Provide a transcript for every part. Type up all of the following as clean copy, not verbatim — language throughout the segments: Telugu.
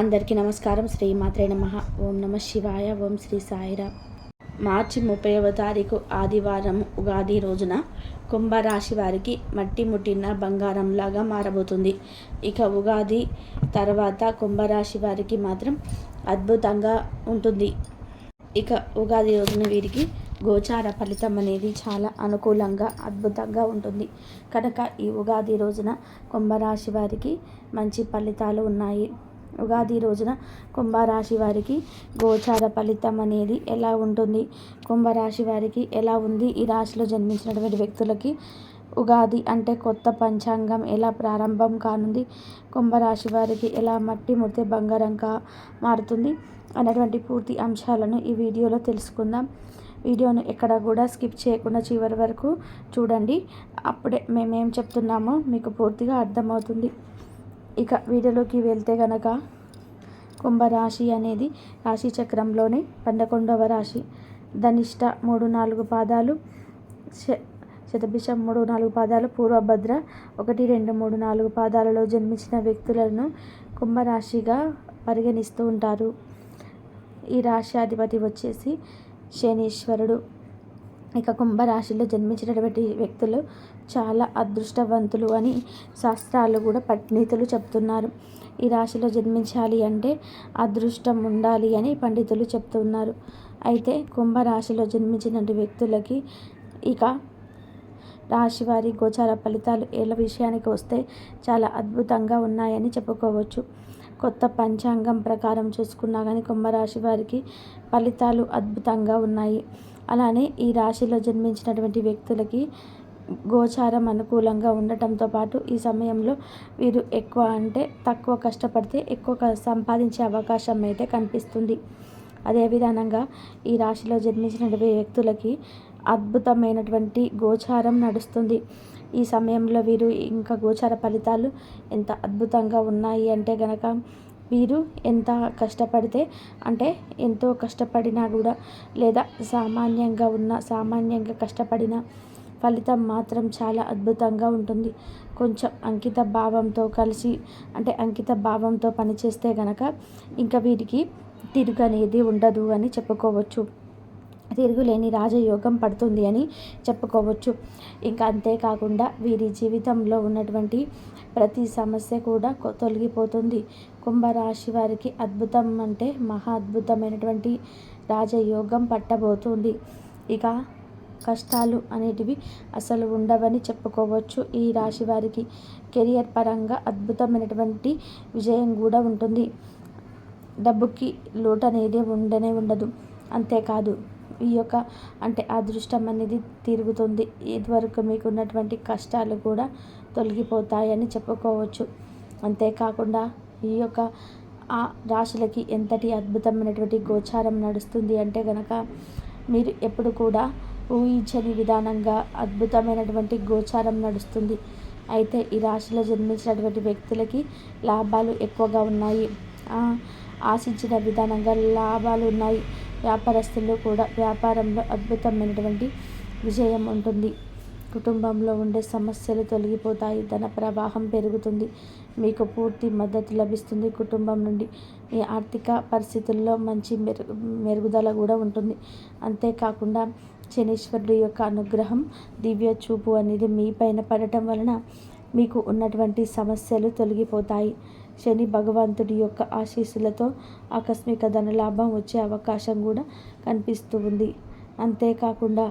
అందరికీ నమస్కారం. శ్రీ మాత్రే నమః. ఓం నమ శివాయ. ఓం శ్రీ సాయిరామ్. మార్చి 30వ తారీఖు ఆదివారం ఉగాది రోజున కుంభరాశి వారికి మట్టి ముట్టిన బంగారంలాగా మారబోతుంది. ఇక ఉగాది తర్వాత కుంభరాశి వారికి మాత్రం అద్భుతంగా ఉంటుంది. ఇక ఉగాది రోజున వీరికి గోచార ఫలితం అనేది చాలా అనుకూలంగా అద్భుతంగా ఉంటుంది. కనుక ఈ ఉగాది రోజున కుంభరాశి వారికి మంచి ఫలితాలు ఉన్నాయి. ఉగాది రోజున కుంభరాశి వారికి గోచార ఫలితం అనేది ఎలా ఉంటుంది, కుంభరాశి వారికి ఎలా ఉంది, ఈ రాశిలో జన్మించినటువంటి వ్యక్తులకి ఉగాది అంటే కొత్త పంచాంగం ఎలా ప్రారంభం కానుంది, కుంభరాశి వారికి ఎలా మట్టి ముడితే బంగారంగా మారుతుంది అన్నటువంటి పూర్తి అంశాలను ఈ వీడియోలో తెలుసుకుందాం. వీడియోను ఎక్కడ కూడా స్కిప్ చేయకుండా చివరి వరకు చూడండి. అప్పుడే మేమేం చెప్తున్నామో మీకు పూర్తిగా అర్థమవుతుంది. ఇక వీడియోలోకి వెళ్తే గనక కుంభరాశి అనేది రాశి చక్రంలోని 11వ రాశి. ధనిష్ట 3-4 పాదాలు, శతభిషం 3-4 పాదాలు, పూర్వభద్ర 1-2-3-4 పాదాలలో జన్మించిన వ్యక్తులను కుంభరాశిగా పరిగణిస్తూ ఉంటారు. ఈ రాశి అధిపతి వచ్చేసి శనీశ్వరుడు. ఇక కుంభరాశిలో జన్మించినటువంటి వ్యక్తులు చాలా అదృష్టవంతులు అని శాస్త్రాలు కూడా పండితులు చెప్తున్నారు. ఈ రాశిలో జన్మించాలి అంటే అదృష్టం ఉండాలి అని పండితులు చెప్తున్నారు. అయితే కుంభరాశిలో జన్మించిన వ్యక్తులకి ఇక రాశివారి గోచార ఫలితాలు ఏళ్ళ విషయానికి వస్తే చాలా అద్భుతంగా ఉన్నాయని చెప్పుకోవచ్చు. కొత్త పంచాంగం ప్రకారం చూసుకున్నా కానీ కుంభరాశి వారికి ఫలితాలు అద్భుతంగా ఉన్నాయి. అలానే ఈ రాశిలో జన్మించినటువంటి వ్యక్తులకి గోచారం అనుకూలంగా ఉండటంతో పాటు ఈ సమయంలో వీరు ఎక్కువ అంటే తక్కువ కష్టపడితే ఎక్కువ సంపాదించే అవకాశం అయితే కనిపిస్తుంది. అదే విధానంగా ఈ రాశిలో జన్మించిన వ్యక్తులకి అద్భుతమైనటువంటి గోచారం నడుస్తుంది. ఈ సమయంలో వీరు ఇంకా గోచార ఫలితాలు ఎంత అద్భుతంగా ఉన్నాయి అంటే గనక వీరు ఎంత కష్టపడితే అంటే ఎంతో కష్టపడినా కూడా లేదా సామాన్యంగా కష్టపడిన ఫలితం మాత్రం చాలా అద్భుతంగా ఉంటుంది. కొంచెం అంకిత భావంతో కలిసి అంటే అంకిత భావంతో పనిచేస్తే గనక ఇంకా వీరికి తిరుగు అనేది ఉండదు అని చెప్పుకోవచ్చు. తిరుగులేని రాజయోగం పడుతుంది అని చెప్పుకోవచ్చు. ఇంకా అంతేకాకుండా వీరి జీవితంలో ఉన్నటువంటి ప్రతి సమస్య కూడా తొలగిపోతుంది. కుంభరాశి వారికి అద్భుతం అంటే మహా అద్భుతమైనటువంటి రాజయోగం పట్టబోతుంది. ఇక కష్టాలు అనేటివి అసలు ఉండవని చెప్పుకోవచ్చు. ఈ రాశి వారికి కెరియర్ పరంగా అద్భుతమైనటువంటి విజయం కూడా ఉంటుంది. డబ్బుకి లోటు అనేది ఉండదు. అంతేకాదు ఈ యొక్క అంటే అదృష్టం అనేది తిరుగుతుంది. ఇదివరకు మీకు ఉన్నటువంటి కష్టాలు కూడా తొలగిపోతాయని చెప్పుకోవచ్చు. అంతేకాకుండా ఈ యొక్క ఆ రాశులకి ఎంతటి అద్భుతమైనటువంటి గోచారం నడుస్తుంది అంటే గనక మీరు ఎప్పుడు కూడా ఊహించని విధానంగా అద్భుతమైనటువంటి గోచారం నడుస్తుంది. అయితే ఈ రాశిలో జన్మించినటువంటి వ్యక్తులకి లాభాలు ఎక్కువగా ఉన్నాయి. ఆశించిన విధానంగా లాభాలు ఉన్నాయి. వ్యాపారస్తులు కూడా వ్యాపారంలో అద్భుతమైనటువంటి విజయం ఉంటుంది. కుటుంబంలో ఉండే సమస్యలు తొలగిపోతాయి. ధన ప్రవాహం పెరుగుతుంది. మీకు పూర్తి మద్దతు లభిస్తుంది. కుటుంబం నుండి మీ ఆర్థిక పరిస్థితుల్లో మంచి మెరుగుదల కూడా ఉంటుంది. అంతేకాకుండా శనీశ్వరుడు యొక్క అనుగ్రహం, దివ్య చూపు అనేది మీ పైన పడటం వలన మీకు ఉన్నటువంటి సమస్యలు తొలగిపోతాయి. శని భగవంతుడి యొక్క ఆశీస్సులతో ఆకస్మిక ధనలాభం వచ్చే అవకాశం కూడా కనిపిస్తూ ఉంది. అంతేకాకుండా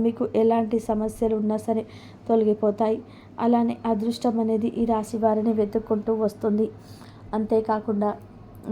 మీకు ఎలాంటి సమస్యలు ఉన్నా సరే తొలగిపోతాయి. అలానే అదృష్టం అనేది ఈ రాశి వారిని వెతుక్కుంటూ వస్తుంది. అంతేకాకుండా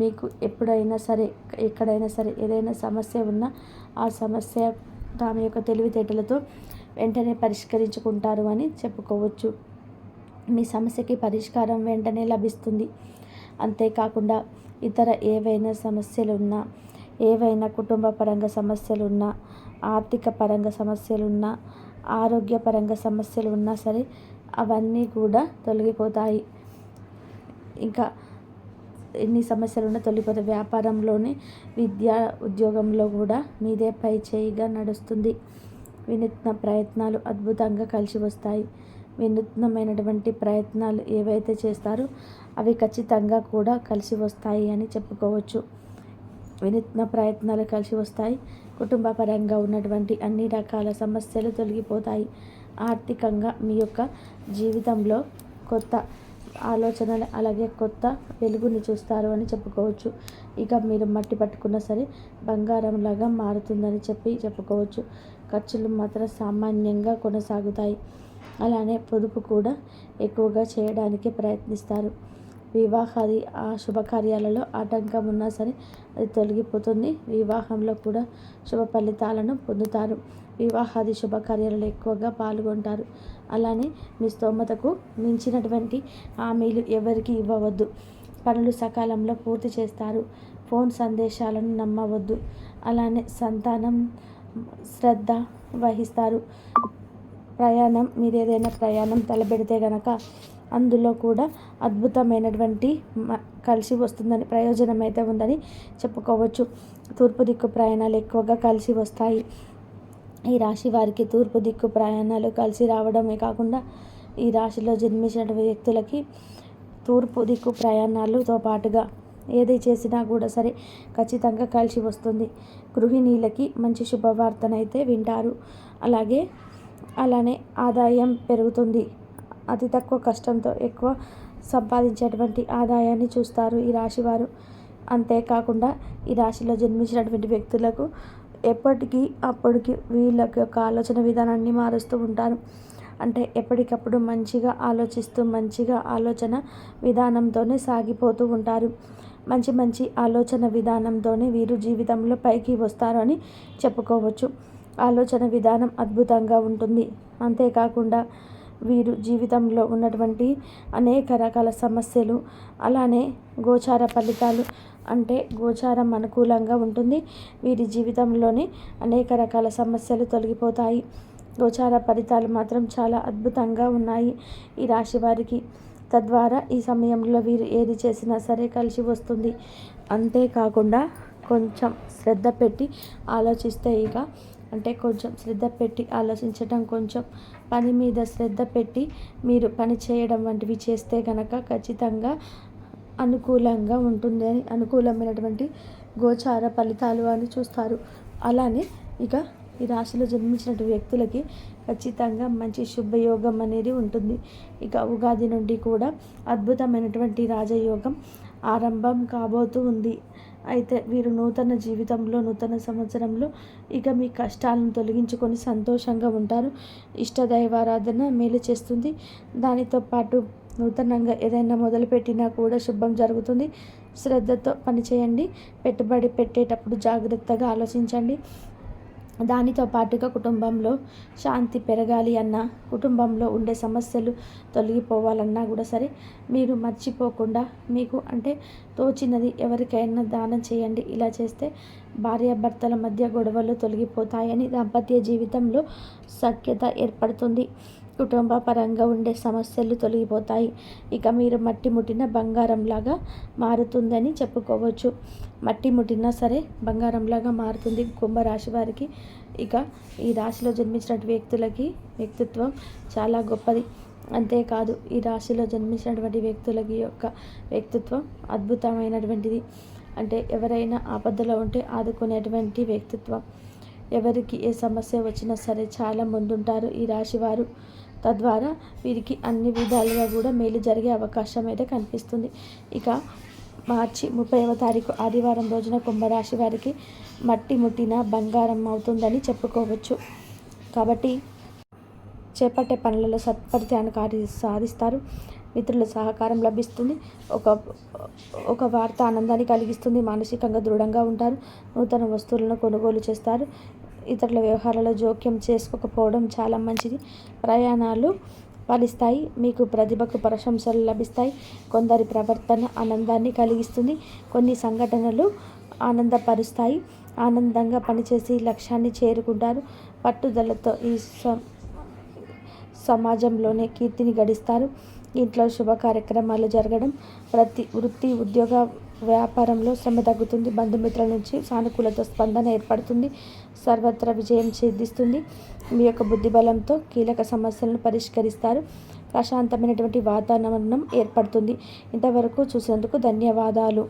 మీకు ఎప్పుడైనా సరే ఎక్కడైనా సరే ఏదైనా సమస్య ఉన్నా ఆ సమస్య తమ యొక్క తెలివితేటలతో వెంటనే పరిష్కరించుకుంటారు అని చెప్పుకోవచ్చు. మీ సమస్యకి పరిష్కారం వెంటనే లభిస్తుంది. అంతేకాకుండా ఇతర ఏవైనా సమస్యలు ఉన్నా, ఏవైనా కుటుంబ పరంగా సమస్యలు ఉన్నా, ఆర్థిక పరంగా సమస్యలు ఉన్నా, ఆరోగ్యపరంగా సమస్యలు ఉన్నా సరే అవన్నీ కూడా తొలగిపోతాయి. ఇంకా ఎన్ని సమస్యలు ఉన్నా తొలగిపోతాయి. వ్యాపారంలోనే విద్యా ఉద్యోగంలో కూడా మీదే పై చేయిగా నడుస్తుంది. వినూత్న ప్రయత్నాలు అద్భుతంగా కలిసి వస్తాయి. వినూత్నమైనటువంటి ప్రయత్నాలు ఏవైతే చేస్తారో అవి ఖచ్చితంగా కూడా కలిసి వస్తాయి అని చెప్పుకోవచ్చు. వినూత్న ప్రయత్నాలు కలిసి వస్తాయి. కుటుంబ పరంగా ఉన్నటువంటి అన్ని రకాల సమస్యలు తొలగిపోతాయి. ఆర్థికంగా మీ యొక్క జీవితంలో కొత్త ఆలోచనలు అలాగే కొత్త వెలుగుని చూస్తారు అని చెప్పుకోవచ్చు. ఇక మీరు మట్టి పట్టుకున్నా సరే బంగారంలాగా మారుతుందని చెప్పుకోవచ్చు. ఖర్చులు మాత్రం సామాన్యంగా కొనసాగుతాయి. అలానే పొదుపు కూడా ఎక్కువగా చేయడానికి ప్రయత్నిస్తారు. వివాహాది ఆ శుభకార్యాలలో ఆటంకం ఉన్నా సరే అది తొలగిపోతుంది. వివాహంలో కూడా శుభ ఫలితాలను పొందుతారు. వివాహాది శుభకార్యాలలో ఎక్కువగా పాల్గొంటారు. అలానే మీ స్తోమతకు మించినటువంటి హామీలు ఎవరికి ఇవ్వవద్దు. పనులు సకాలంలో పూర్తి చేస్తారు. ఫోన్ సందేశాలను నమ్మవద్దు. అలానే సంతానం శ్రద్ధ వహిస్తారు. మీరు ఏదైనా ప్రయాణం తలపెడితే గనక అందులో కూడా అద్భుతమైనటువంటి కలిసి వస్తుందని ప్రయోజనం అయితే ఉందని చెప్పుకోవచ్చు. తూర్పు దిక్కు ప్రయాణాలు ఎక్కువగా కలిసి వస్తాయి. ఈ రాశి వారికి తూర్పు దిక్కు ప్రయాణాలు కలిసి రావడమే కాకుండా ఈ రాశిలో జన్మించిన వ్యక్తులకి తూర్పు దిక్కు ప్రయాణాలతో పాటుగా ఏది చేసినా కూడా సరే ఖచ్చితంగా కలిసి వస్తుంది. గృహిణీలకి మంచి శుభవార్తనైతే వింటారు. అలానే ఆదాయం పెరుగుతుంది. అతి తక్కువ కష్టంతో ఎక్కువ సంపాదించేటువంటి ఆదాయాన్ని చూస్తారు ఈ రాశివారు. అంతేకాకుండా ఈ రాశిలో జన్మించినటువంటి వ్యక్తులకు ఎప్పటికీ అప్పటికి వీళ్ళ యొక్క ఆలోచన విధానాన్ని మారుస్తూ ఉంటారు. అంటే ఎప్పటికప్పుడు మంచిగా ఆలోచిస్తూ మంచిగా ఆలోచన విధానంతోనే సాగిపోతూ ఉంటారు. మంచి ఆలోచన విధానంతోనే వీరు జీవితంలో పైకి వస్తారు అని చెప్పుకోవచ్చు. ఆలోచన విధానం అద్భుతంగా ఉంటుంది. అంతేకాకుండా వీరు జీవితంలో ఉన్నటువంటి అనేక రకాల సమస్యలు అలానే గోచార ఫలితాలు అంటే గోచారం అనుకూలంగా ఉంటుంది. వీరి జీవితంలోనే అనేక రకాల సమస్యలు తొలగిపోతాయి. గోచార ఫలితాలు మాత్రం చాలా అద్భుతంగా ఉన్నాయి ఈ రాశి వారికి. తద్వారా ఈ సమయంలో వీరు ఏది చేసినా సరే కలిసి వస్తుంది. అంతేకాకుండా కొంచెం శ్రద్ధ పెట్టి ఆలోచిస్తే కొంచెం శ్రద్ధ పెట్టి ఆలోచించడం, కొంచెం పని మీద శ్రద్ధ పెట్టి మీరు పని చేయడం వంటివి చేస్తే కనుక ఖచ్చితంగా అనుకూలంగా ఉంటుంది అని అనుకూలమైనటువంటి గోచార ఫలితాలు అని చూస్తారు. అలానే ఈ రాశిలో జన్మించినటువంటి వ్యక్తులకి ఖచ్చితంగా మంచి శుభయోగం అనేది ఉంటుంది. ఉగాది నుండి కూడా అద్భుతమైనటువంటి రాజయోగం ఆరంభం కాబోతూ ఉంది. అయితే వీరు నూతన జీవితంలో నూతన సంవత్సరంలో మీ కష్టాలను తొలగించుకొని సంతోషంగా ఉంటారు. ఇష్టదైవారాధన మేలు చేస్తుంది. దానితో పాటు నూతనంగా ఏదైనా మొదలుపెట్టినా కూడా శుభం జరుగుతుంది. శ్రద్ధతో పనిచేయండి. పెట్టుబడి పెట్టేటప్పుడు జాగ్రత్తగా ఆలోచించండి. దానితో పాటుగా కుటుంబంలో శాంతి పెరగాలి అన్నా, కుటుంబంలో ఉండే సమస్యలు తొలగిపోవాలన్నా కూడా సరే మీరు మర్చిపోకుండా మీకు తోచినది ఎవరికైనా దానం చేయండి. ఇలా చేస్తే భార్యాభర్తల మధ్య గొడవలు తొలగిపోతాయని, దాంపత్య జీవితంలో సఖ్యత ఏర్పడుతుంది. కుటుంబ పరంగా ఉండే సమస్యలు తొలగిపోతాయి. మీరు మట్టి ముట్టిన బంగారంలాగా మారుతుందని చెప్పుకోవచ్చు. మట్టి ముట్టినా సరే బంగారంలాగా మారుతుంది కుంభరాశి వారికి. ఈ రాశిలో జన్మించిన వ్యక్తులకి వ్యక్తిత్వం చాలా గొప్పది. అంతేకాదు ఈ రాశిలో జన్మించినటువంటి వ్యక్తులకి యొక్క వ్యక్తిత్వం అద్భుతమైనటువంటిది. ఎవరైనా ఆపదలో ఉంటే ఆదుకునేటువంటి వ్యక్తిత్వం. ఎవరికి ఏ సమస్య వచ్చినా సరే చాలా ముందుంటారు ఈ రాశివారు. తద్వారా వీరికి అన్ని విధాలుగా కూడా మేలు జరిగే అవకాశం అయితే కనిపిస్తుంది. మార్చి 30వ తారీఖు ఆదివారం రోజున కుంభరాశి వారికి మట్టి ముట్టిన బంగారం అవుతుందని చెప్పుకోవచ్చు. కాబట్టి చేపట్టే పనులలో సత్ఫలితాన్ని సాధిస్తారు. మిత్రుల సహకారం లభిస్తుంది. ఒక వార్త ఆనందాన్ని కలిగిస్తుంది. మానసికంగా దృఢంగా ఉంటారు. నూతన వస్తువులను కొనుగోలు చేస్తారు. ఇతరుల వ్యవహారాల్లో జోక్యం చేసుకోకపోవడం చాలా మంచిది. ప్రయాణాలు ఫలిస్తాయి. మీకు ప్రతిభకు ప్రశంసలు లభిస్తాయి. కొందరి ప్రవర్తన ఆనందాన్ని కలిగిస్తుంది. కొన్ని సంఘటనలు ఆనందపరుస్తాయి. ఆనందంగా పనిచేసి లక్ష్యాన్ని చేరుకుంటారు. పట్టుదలతో ఈ సమాజంలోనే కీర్తిని గడిస్తారు. ఇంట్లో శుభ కార్యక్రమాలు జరగడం, ప్రతి వృత్తి ఉద్యోగ వ్యాపారంలో శ్రమ తగ్గుతుంది. బంధుమిత్రుల నుంచి సానుకూలత స్పందన ఏర్పడుతుంది. సర్వత్రా విజయం సిద్ధిస్తుంది. మీ యొక్క బుద్ధి బలంతో కీలక సమస్యలను పరిష్కరిస్తారు. ప్రశాంతమైనటువంటి వాతావరణం ఏర్పడుతుంది. ఇంతవరకు చూసినందుకు ధన్యవాదాలు.